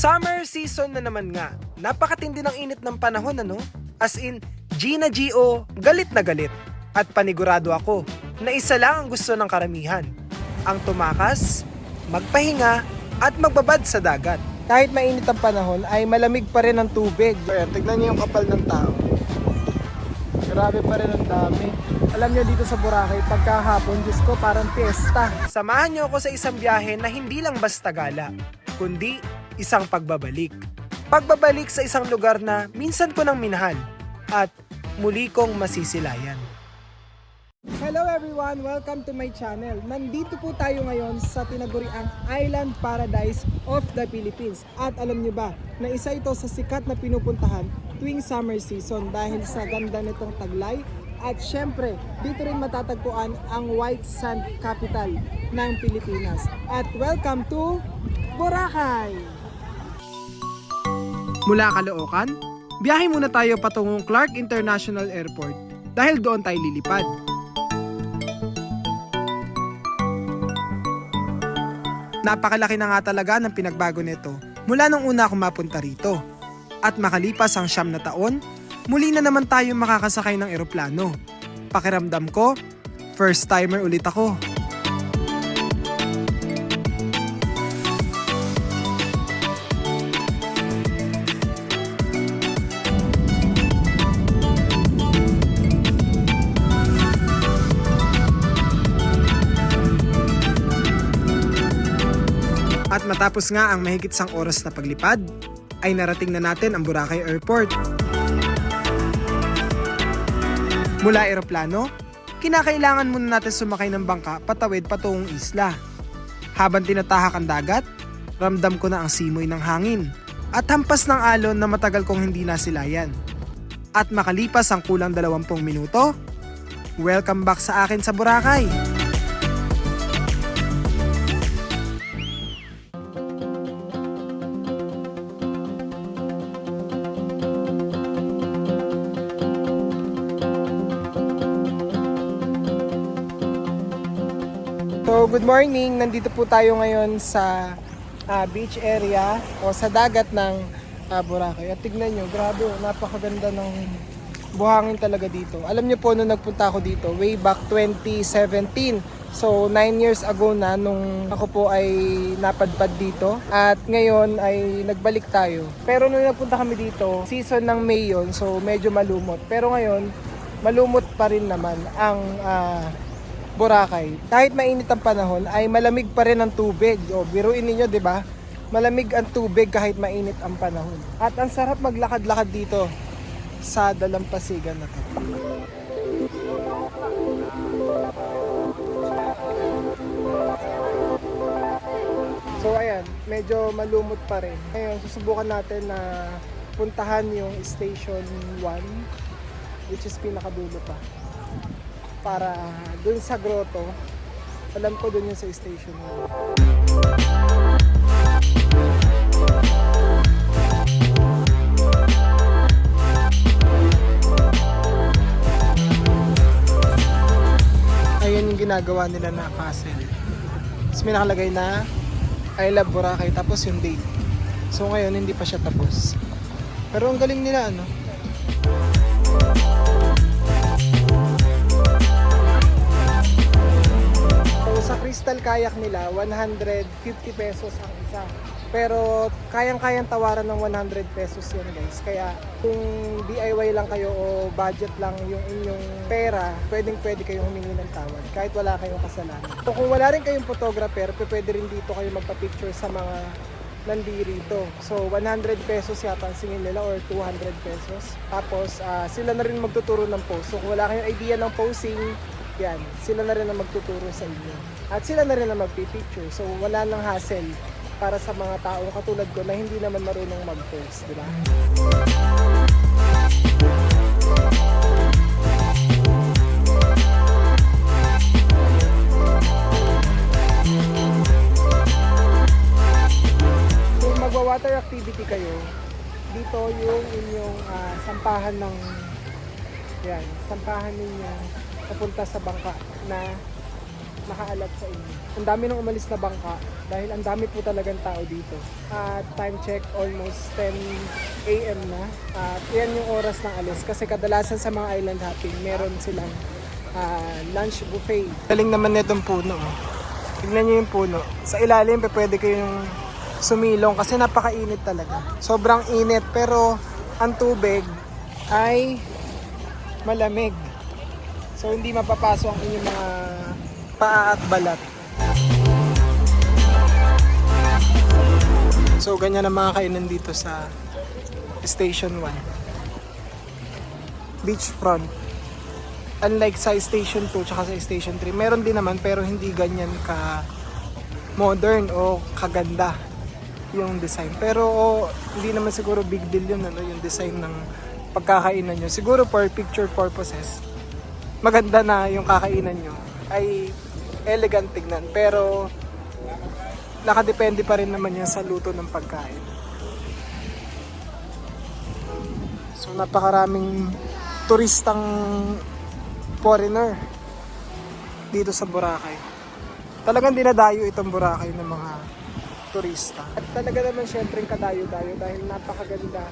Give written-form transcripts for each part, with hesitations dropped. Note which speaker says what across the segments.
Speaker 1: Summer season na naman nga. Napakatindi ng init ng panahon ano? As in, Gina G.O. galit na galit. At panigurado ako na isa lang ang gusto ng karamihan. Ang tumakas, magpahinga, at magbabad sa dagat. Kahit mainit ang panahon ay malamig pa rin ang tubig. Ayan, tignan niyo yung kapal ng tao. Grabe pa rin ang dami. Alam niyo dito sa Boracay, pagkahapon, Diyos ko, parang piyesta. Samahan niyo ako sa isang biyahe na hindi lang basta gala, kundi isang pagbabalik. Pagbabalik sa isang lugar na minsan ko nang minahal at muli kong masisilayan. Hello everyone! Welcome to my channel. Nandito po tayo ngayon sa tinaguriang Island Paradise of the Philippines. At alam niyo ba na isa ito sa sikat na pinupuntahan tuwing summer season dahil sa ganda nitong taglay. At syempre, dito rin matatagpuan ang White Sand Capital ng Pilipinas. At welcome to Boracay! Mula Caloocan, biyahe muna tayo patungong Clark International Airport dahil doon tayo lilipad. Napakalaki na nga talaga ng pinagbago nito mula nung una akong mapunta rito. At makalipas ang 9 na taon, muli na naman tayo makakasakay ng eroplano. Pakiramdam ko, first timer ulit ako. At matapos nga ang mahigit 1 oras na paglipad, ay narating na natin ang Boracay Airport. Mula eroplano, kinakailangan muna natin sumakay ng bangka patawid patungong isla. Habang tinatahak ang dagat, ramdam ko na ang simoy ng hangin at hampas ng alon na matagal kong hindi nasilayan. At makalipas ang kulang 20 minuto, welcome back sa akin sa Boracay! So good morning, nandito po tayo ngayon sa beach area o sa dagat ng Boracay. At tignan nyo, grabe, napakaganda ng buhangin talaga dito. Alam nyo po, nung nagpunta ako dito, way back 2017. So 9 years ago na nung ako po ay napadpad dito. At ngayon ay nagbalik tayo. Pero nung nagpunta kami dito, season ng May yun, so medyo malumot. Pero ngayon, malumot pa rin naman ang Boracay. Kahit mainit ang panahon ay malamig pa rin ang tubig. O biruin niyo, 'di ba? Malamig ang tubig kahit mainit ang panahon. At ang sarap maglakad-lakad dito sa dalampasigan na 'to. So ayan, medyo malumot pa rin. Ngayon, susubukan natin na puntahan yung Station 1, which is pinakadulo pa. Para dun sa grotto, alam ko dun yung sa station 1. Ayan yung ginagawa nila na castle. Tapos may nakalagay na I love Boracay, tapos yung date. So ngayon hindi pa siya tapos. Pero ang galing nila ano. Sa crystal kayak nila, 150 pesos ang isa. Pero kayang-kayang tawaran ng 100 pesos yan guys. Kaya kung DIY lang kayo o budget lang yung inyong pera, pwedeng-pwede kayong humingi ng tawad kahit wala kayong kasalanan. So kung wala rin kayong photographer, pwede rin dito kayo magpa-picture sa mga nandirito. So 100 pesos yata ang singin nila or 200 pesos. Tapos sila na rin magtuturo ng pose. So kung wala kayong idea ng posing, yan, sila na rin ang magtuturo sa inyo. At sila na rin ang magpipicture. So wala nang hassle para sa mga tao katulad ko na hindi naman marunong mag-pose, di ba? Kung magwa-water activity kayo, dito yung inyong sampahan ng sampahan ninyo papunta sa bangka na nakaalat sa inyo. Ang dami nang umalis na bangka dahil ang dami po talagang tao dito. At time check, almost 10 a.m. na. At yan yung oras ng alis kasi kadalasan sa mga island hopping meron silang lunch buffet. Galing naman nitong puno. Tignan nyo yung puno. Sa ilalim pwede kayong sumilong kasi napakainit talaga. Sobrang init pero ang tubig ay malamig. So hindi mapapasok ang inyong mga paa at balat. So ganyan ang mga kainan dito sa Station 1. Beachfront. Unlike sa Station 2 tsaka sa Station 3, meron din naman pero hindi ganyan ka modern o kaganda yung design. Pero hindi naman siguro big deal yun, yung design ng pagkakainan nyo. Siguro for picture purposes, maganda na yung kakainan nyo. Ay elegant tignan. Pero nakadepende pa rin naman yan sa luto ng pagkain. So napakaraming turistang foreigner dito sa Boracay. Talagang dinadayo itong Boracay ng mga turista. At talaga naman syempre kadayo-dayo dahil napakaganda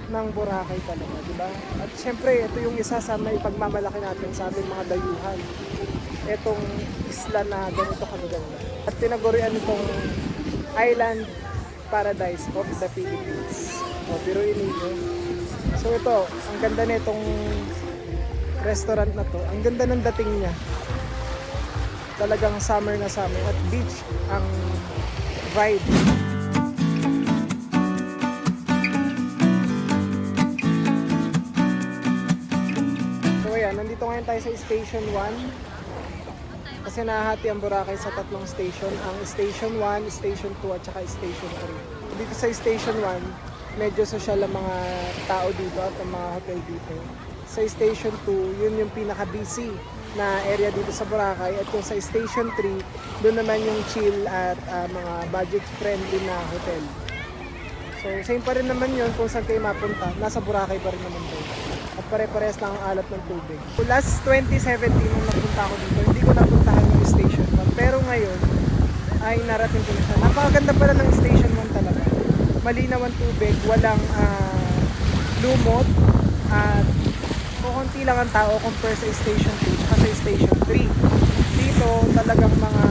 Speaker 1: ng Boracay talaga, di ba? At syempre ito yung isa sa may pagmamalaki natin sa aming mga dayuhan. Itong isla na ganito kaganda. At tinagurian itong Island Paradise of the Philippines. O, biruin ninyo. So ito, ang ganda nitong restaurant na to. Ang ganda ng dating niya. Talagang summer na summer at beach ang vibe. So ayan, nandito ngayon tayo sa Station 1. Kasi nahahati ang Boracay sa tatlong station. Ang Station 1, Station 2 at saka Station 3. Dito sa Station 1, medyo social ang mga tao dito at ang mga hotel dito. Sa Station 2, yun yung pinaka-busy na area dito sa Boracay. At yung sa Station 3, doon naman yung chill at mga budget-friendly na hotel. So, same pa rin naman yun kung saan kayo mapunta. Nasa Boracay pa rin naman doon. At pare-parehas lang ang alat ng tubig. So, last 2017 nung napunta ako dito, hindi ko napuntahan yung Station 1. Pero ngayon, ay narating ko na siya. Napakaganda pala ng Station 1 talaga. Malinaw ang tubig, walang lumot, at kukunti lang ang tao compare sa Station 2 at sa Station 3. Dito talagang mga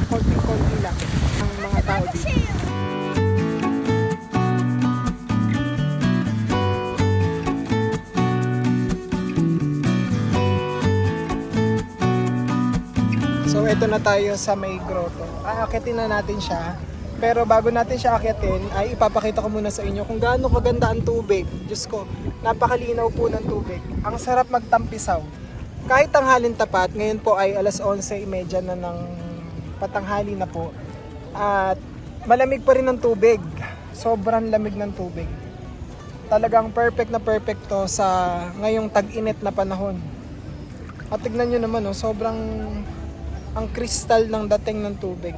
Speaker 1: konti-konti lang ang mga tao dito. So ito na tayo sa may grotto. Aakitin na natin siya. Pero bago natin siya akitin, ay ipapakita ko muna sa inyo kung gaano kaganda ang tubig. Diyos ko, napakalinaw po ng tubig. Ang sarap magtampisaw. Kahit tanghalin tapat, ngayon po ay alas 11:30 na ng patanghali na po. At malamig pa rin ang tubig. Sobrang lamig ng tubig. Talagang perfect na perfect to sa ngayong tag-init na panahon. At tignan nyo naman, sobrang ang kristal ng dating ng tubig.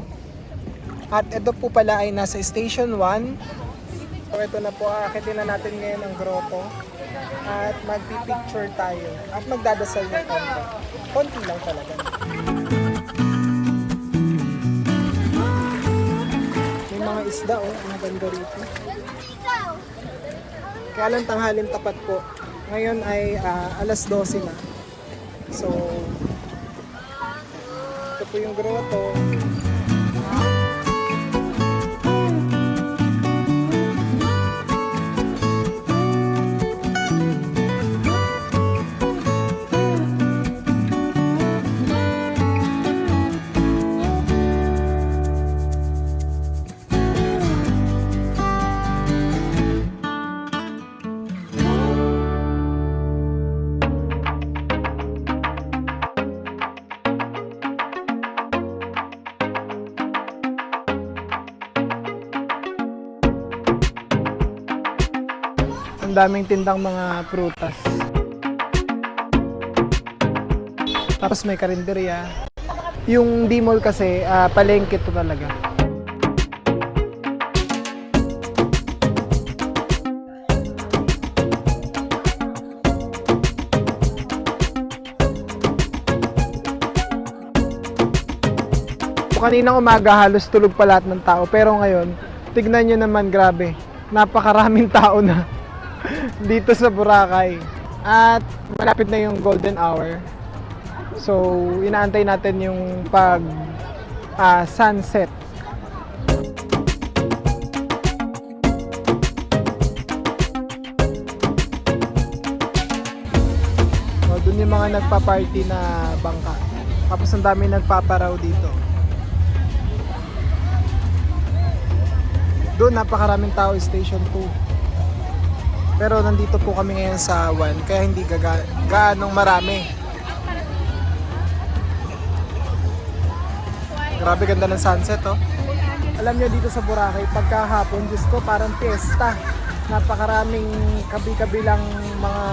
Speaker 1: At ito po pala ay nasa Station 1. So ito na po, aakitin na natin ngayon ang grotto. At magpipicture tayo. At magdadasal ng konti. Konti lang talaga. May mga isda ang ganda rito. Kaya lang tanghalin tapat po. Ngayon ay alas 12 na. So ito po yung grotto. Ang daming tindang mga prutas. Tapos may karinderya. Yung D-Mall kasi, palengke to talaga. kaninang umaga halos tulog pa lahat ng tao. Pero ngayon, tignan nyo naman, grabe. Napakaraming tao na dito sa Boracay. At malapit na yung golden hour. So, inaantay natin yung sunset. So, dun yung mga nagpa-party na bangka. Tapos ang dami nagpaparaw dito. Doon napakaraming tao, Station 2. Pero nandito po kami ngayon sa 1, kaya hindi gaanong marami. Grabe ganda ng sunset, oh. Alam nyo dito sa Boracay, pagkahapon, Diyos ko, parang fiesta. Napakaraming kabi-kabilang mga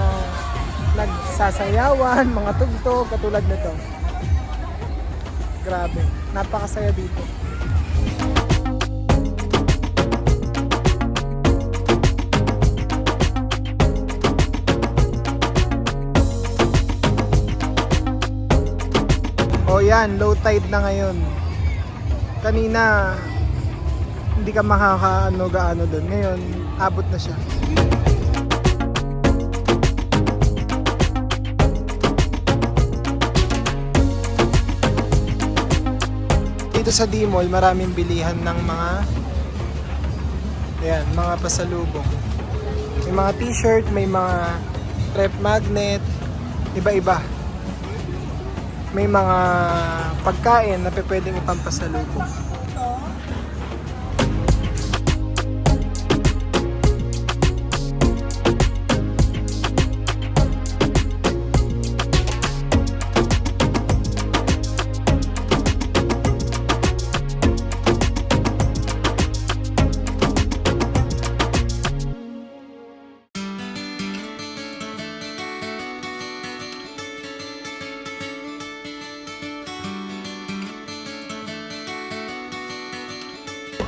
Speaker 1: nagsasayawan, mga tugtog, katulad nito. Grabe, napakasaya dito. O yan, low tide na ngayon. Kanina hindi ka makakaano-gaano doon. Ngayon, abot na siya. Dito sa D-Mall, maraming bilihan ng mga pasalubong. May mga t-shirt, may mga rep magnet, iba-iba. May mga pagkain na pwedeng ipampasalubong.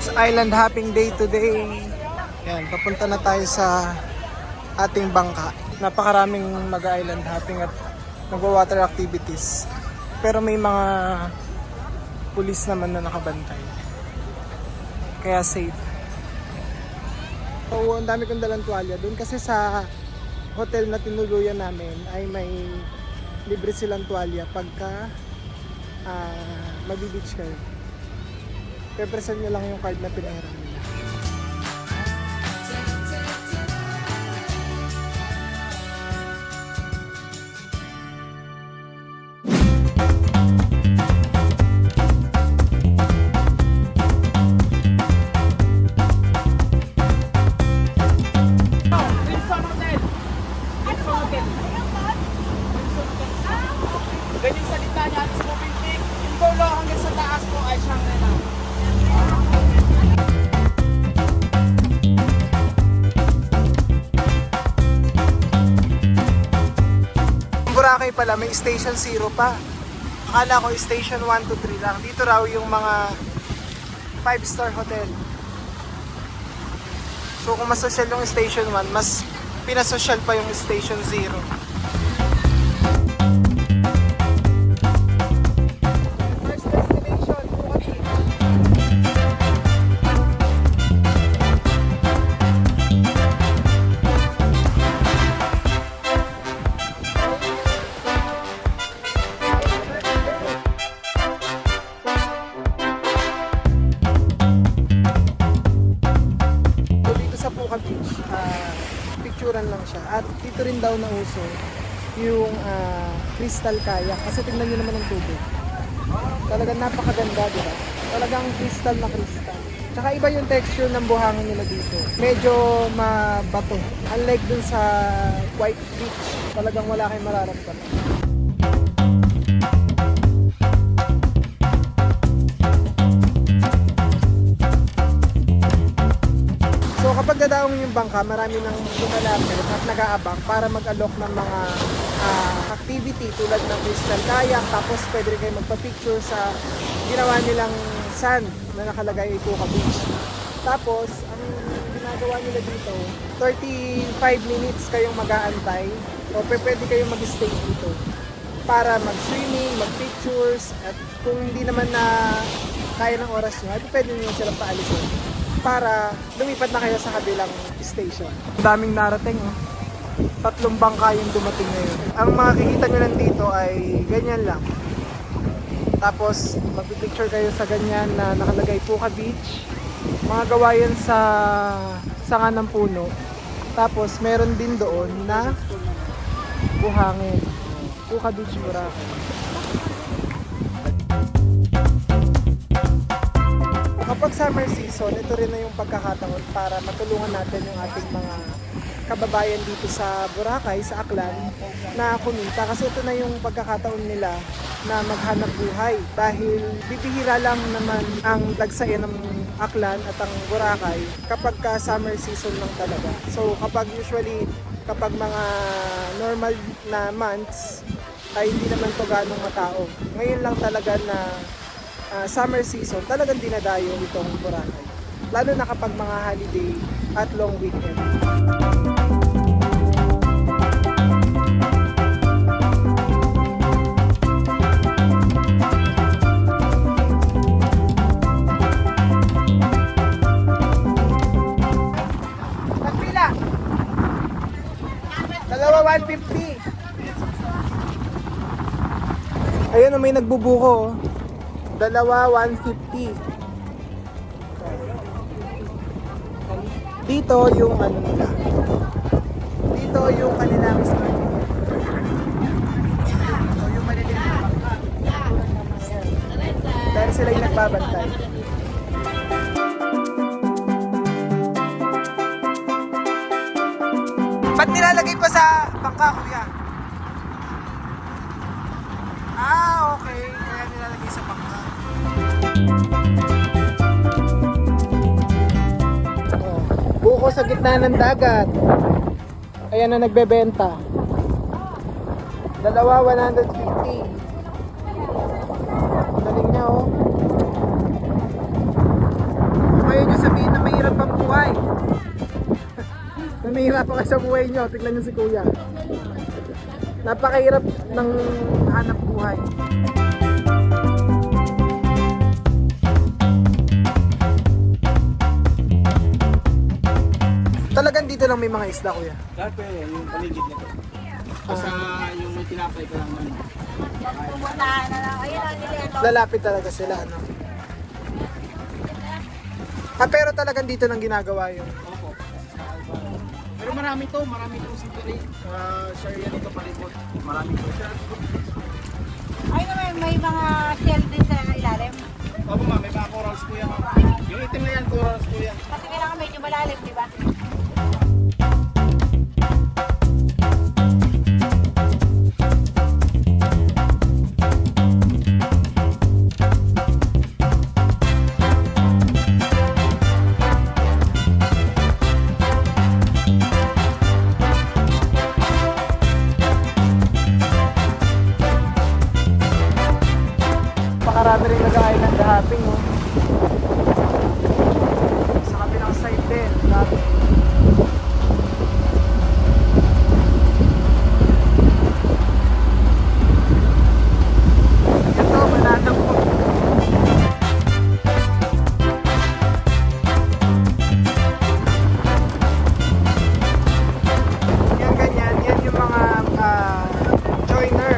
Speaker 1: It's island hopping day today. Yan, papunta na tayo sa ating bangka. Napakaraming mag-island hopping at mag-water activities. Pero may mga pulis naman na nakabantay. Kaya safe. So, ang dami kong dalang tuwalya. Doon kasi sa hotel na tinuluyan namin ay may libre silang tuwalya pagka mag-beach kayo. Pe-present nyo lang yung card na pinahiram nila.
Speaker 2: Ganyang salita niya, it's moving quick. Yung dulo hanggang sa taas po ay Shangri-La.
Speaker 1: Boracay pala, may Station 0 pa. Akala ko Station 1 to 3 lang. Dito raw yung mga 5-star hotel. So kung mas social yung Station 1, mas pinasosyal pa yung Station 0. First destination, Bukati. Beach, picturean lang siya. At dito rin daw nauso yung crystal kayak. Kasi tingnan nyo naman ang tubig. Talagang napakaganda, di ba? Talagang crystal na crystal. Tsaka iba yung texture ng buhangin nila dito. Medyo mabato. Unlike dun sa White Beach, talagang wala kayong mararamdaman. So kapag dadaong yung bangka, marami nang lumalapit at nag-aabang para mag-alok ng mga activity tulad ng crystal kayak. Tapos pwede rin kayo magpa-picture sa ginawa nilang sand na nakalagay Ipuka Beach. Tapos ang ginagawa nila dito, 35 minutes kayong mag-aantay o pwede kayong mag-stay dito para mag-swimming, mag-pictures, at kung hindi naman na kaya ng oras nyo, ay pwede nyo silang paalisin para lumipat na kayo sa kabilang station. Daming narating, oh. 3 bangka yung dumating ngayon. Ang makikita nyo lang dito ay ganyan lang. Tapos magpipicture kayo sa ganyan na nakalagay Puka Beach. Mga gawa yan sa sanga ng puno. Tapos meron din doon na buhangin. Puka Beach, Boracay. Kapag summer season, ito rin na yung pagkakataon para matulungan natin yung ating mga kababayan dito sa Boracay, sa Aklan, na kumita. Kasi ito na yung pagkakataon nila na maghanap buhay. Dahil bibihira lang naman ang lagsayan ng Aklan at ang Boracay kapag ka summer season lang talaga. So kapag usually, kapag mga normal na months, ay hindi naman to ganong matao. Ngayon lang talaga na summer season, talagang dinadayo itong Boracay. Lalo na kapag mga holiday at long weekend. Nagpila! Dalawa 150. Ayun, may nagbubuko. Dalawa 150. Dito yung ano nila. Dito yung kanilang store. Dito yung maliliit na bangka. Dahil sila yung nagbabantay. Ba't nilalagay pa sa bangka, kuya? Ah, okay. Kaya nilalagay sa bangka. Oh, buko sa gitna ng dagat. Ayan na nagbebenta. Dalawa 150. Galing niya, oh. Ayaw nyo sabihin na mahirap ang buhay. Na mahirap pa kayo sa buhay nyo. Tignan nyo si kuya. Napakahirap ng hanap buhay. Talagang dito lang may mga isda, kuya.
Speaker 2: Lahat po yun, yung paligid nito. Basta yung may tinapay ko lang naman.
Speaker 1: Lalapit talaga sila, ano? Pero talagang dito lang ginagawa yun.
Speaker 2: Opo. Pero marami to sinturi. Sa area nito palibot. Marami to siya.
Speaker 3: Ay naman, may mga shell din sa ilalim.
Speaker 2: Opo ma'am, may mga corals po yan. Yung itim na yan, corals po yan.
Speaker 3: Kasi kailangan medyo malalim, di ba?
Speaker 1: Pakarami rin nag-aay ng dahaping, oh. Sa kabilang side din, dami. Ito, manatang po. Yan ganyan, yan yung mga joiner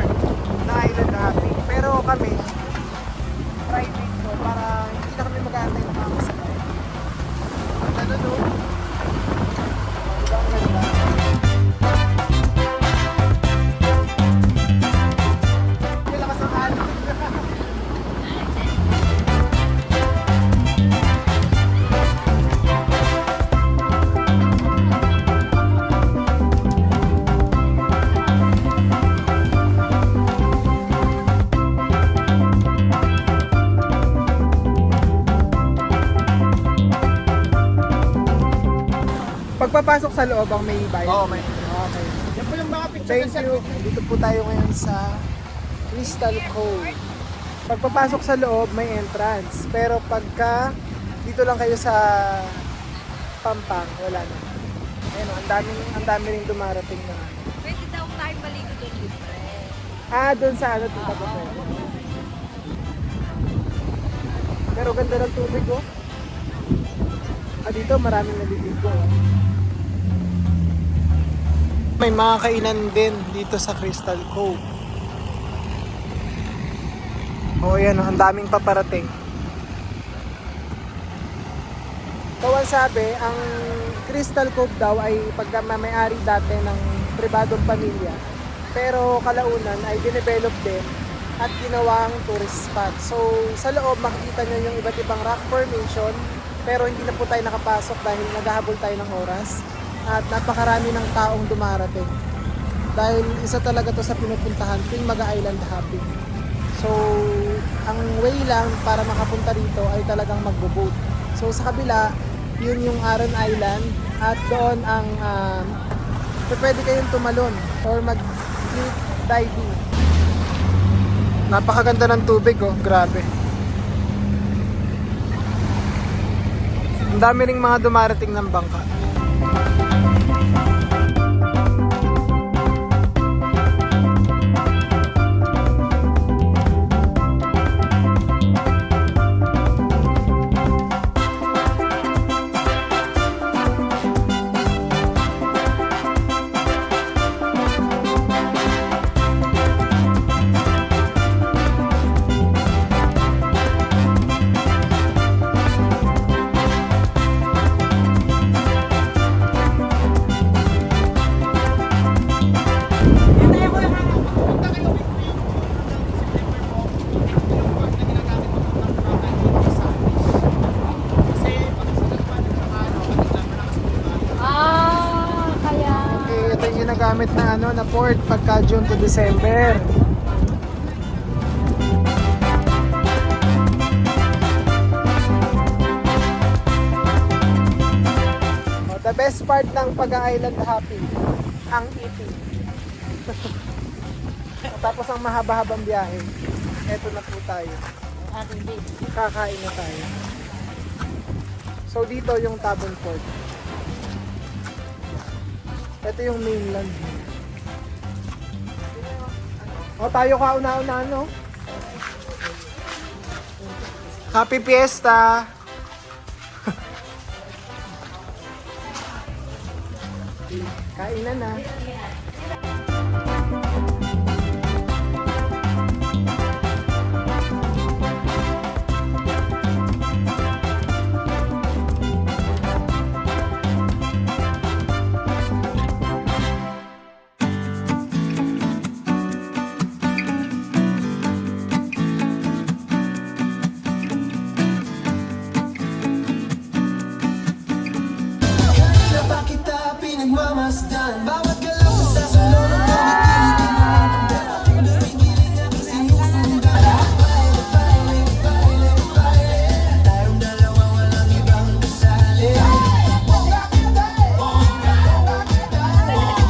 Speaker 1: na island hopping. Pero kami, private ko para hindi na kami mag-aantay ng mga kasabay. Ano no? Diba ang ganda? Hindi lakas ang alon. Pagpapasok sa loob ang may bayad.
Speaker 2: Oo, may.
Speaker 1: Okay.
Speaker 2: Yan po yung mga picture
Speaker 1: Thank you. Dito po tayo ngayon sa Crystal Cove. Pagpapasok sa loob may entrance. Pero pagka dito lang kayo sa Pampang, wala na. Ayun, oh, ang dami ring dumarating na.
Speaker 3: Pwede daw tayo maligo doon.
Speaker 1: Ah, doon sa ano, tita ko po. Pero ganda ng tubig oh. Dito maraming naliligo. May mga kainan din dito sa Crystal Cove. Oh, yan oh, ang daming paparating. Kawan sabi, ang Crystal Cove daw ay pagmamayari dati ng pribadong pamilya. Pero kalaunan ay dinevelop din at ginawang tourist spot. So sa loob makikita nyo yung iba't ibang rock formation, pero hindi na po tayo nakapasok dahil naghahabol tayo ng oras. At napakarami ng taong dumarating. Dahil isa talaga to sa pinupuntahan tuwing mag-island hopping. So ang way lang para makapunta rito ay talagang magbo-boat. So sa kabila, yun yung Aran Island at doon ang pwede kayong tumalon or mag-cliff diving. Napakaganda ng tubig oh, grabe. Ang dami ring mga dumarating ng bangka. Ito yung ginagamit na na port pagka June to December. The best part ng pag-island hopping, ang eating. Tapos ang mahaba-habang biyahe, eto na po tayo. Kakain na tayo. So dito yung Tabon Port. Ito yung mainland. O tayo kauna-una no? Happy Fiesta! Kainan na.
Speaker 4: Pinagmamasdan bawat galaw sa salon ng mga tinitingnan ang dala dumigiling ako sinusundan baile, baile, baile tayong dalawa walang ibang kasali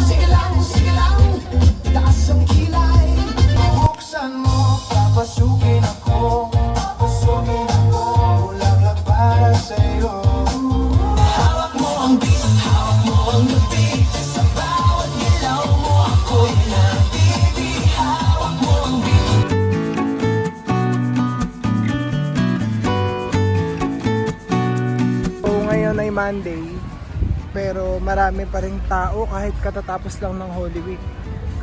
Speaker 4: sige lang taas ang kilay buksan mo papasukin ako bulaklak para sa'yo hawak mo ang beat ang gabi sa bawat ilaw mo ako'y nabibihawak mo ang beat.
Speaker 1: So ngayon ay Monday, pero marami pa ring tao kahit katatapos lang ng Holy Week.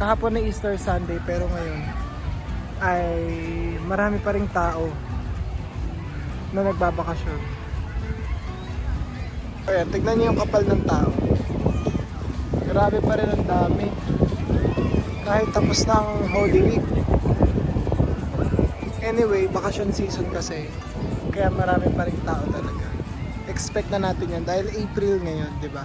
Speaker 1: Kahapon ay Easter Sunday, pero ngayon ay marami pa ring tao na nagbabakasyon. Ayan, tignan niyo yung kapal ng tao. Grabe pa rin ang dami. Kahit tapos ng Holy Week. Anyway, vacation season kasi. Kaya marami pa rin tao talaga. Expect na natin yan dahil April ngayon, di ba?